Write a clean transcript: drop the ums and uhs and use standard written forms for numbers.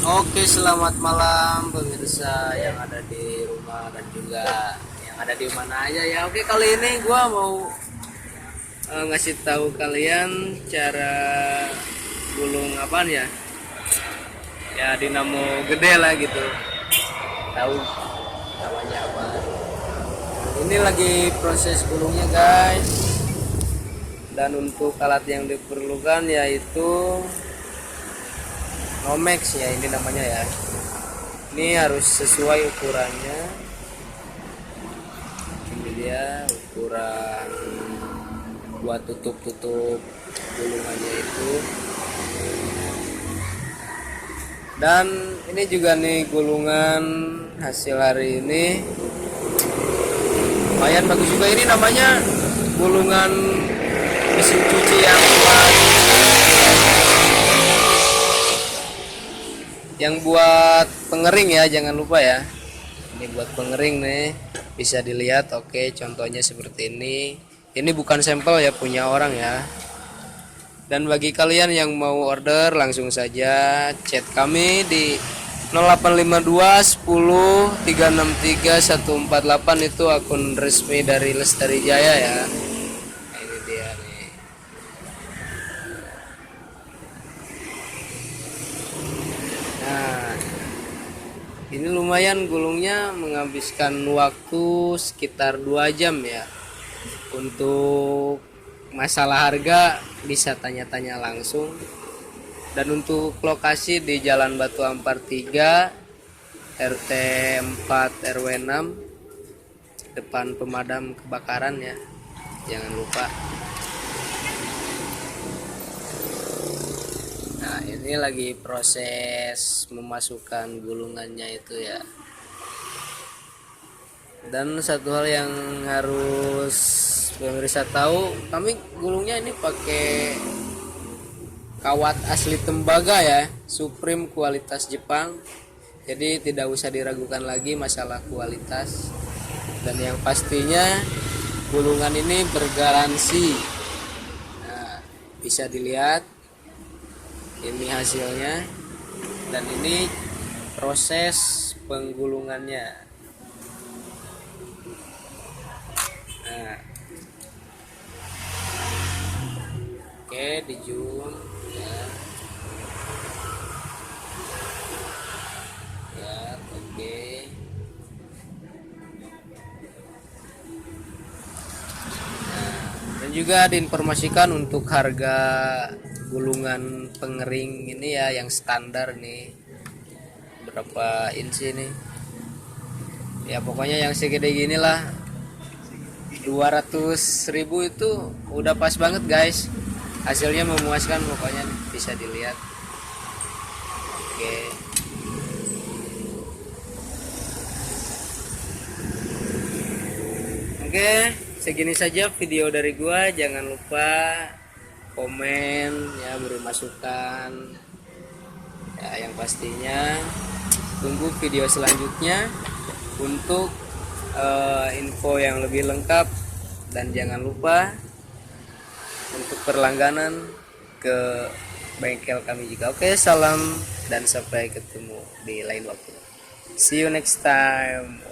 Oke, selamat malam pemirsa yang ada di rumah dan juga yang ada di mana aja ya. Oke, kali ini gua mau ngasih tahu kalian cara gulung apaan ya? Ya dinamo gede lah gitu. Tahu namanya apa? Ini lagi proses gulungnya, guys. Dan untuk alat yang diperlukan yaitu Nomex ya, ini namanya ya. Ini harus sesuai ukurannya. Ini dia ukuran buat tutup gulungannya itu. Dan ini juga nih gulungan hasil hari ini lumayan bagus juga. Ini namanya gulungan mesin cuci yang buat pengering ya, jangan lupa ya. Ini buat pengering nih, bisa dilihat. Oke, contohnya seperti ini bukan sampel ya, punya orang ya. Dan bagi kalian yang mau order, langsung saja chat kami di 0852 10 363 148, itu akun resmi dari Lestari Jaya ya. Nah, ini dia nih. Nah, ini lumayan gulungnya, menghabiskan waktu sekitar 2 jam ya. Untuk masalah harga bisa tanya-tanya langsung. Dan untuk lokasi di Jalan Batu Ampar 3 RT 4 RW 6 depan pemadam kebakaran ya, jangan lupa. Nah, ini lagi proses memasukkan gulungannya itu ya. Dan satu hal yang harus pemirsa tahu, kami gulungnya ini pakai kawat asli tembaga ya, Supreme kualitas Jepang. Jadi tidak usah diragukan lagi masalah kualitas. Dan yang pastinya gulungan ini bergaransi. Nah, bisa dilihat ini hasilnya, dan ini proses penggulungannya. Nah, oke, di zoom ya. Ya, oke. Nah, dan juga diinformasikan untuk harga gulungan pengering ini ya, yang standar nih berapa inci nih ya, pokoknya yang segede gini lah, 200.000 itu udah pas banget guys. Hasilnya memuaskan pokoknya, bisa dilihat. Oke, oke, segini saja video dari gua. Jangan lupa komen ya, beri masukan ya. Yang pastinya tunggu video selanjutnya untuk info yang lebih lengkap. Dan jangan lupa untuk berlangganan ke bengkel kami juga. Oke, salam dan sampai ketemu di lain waktu. See you next time.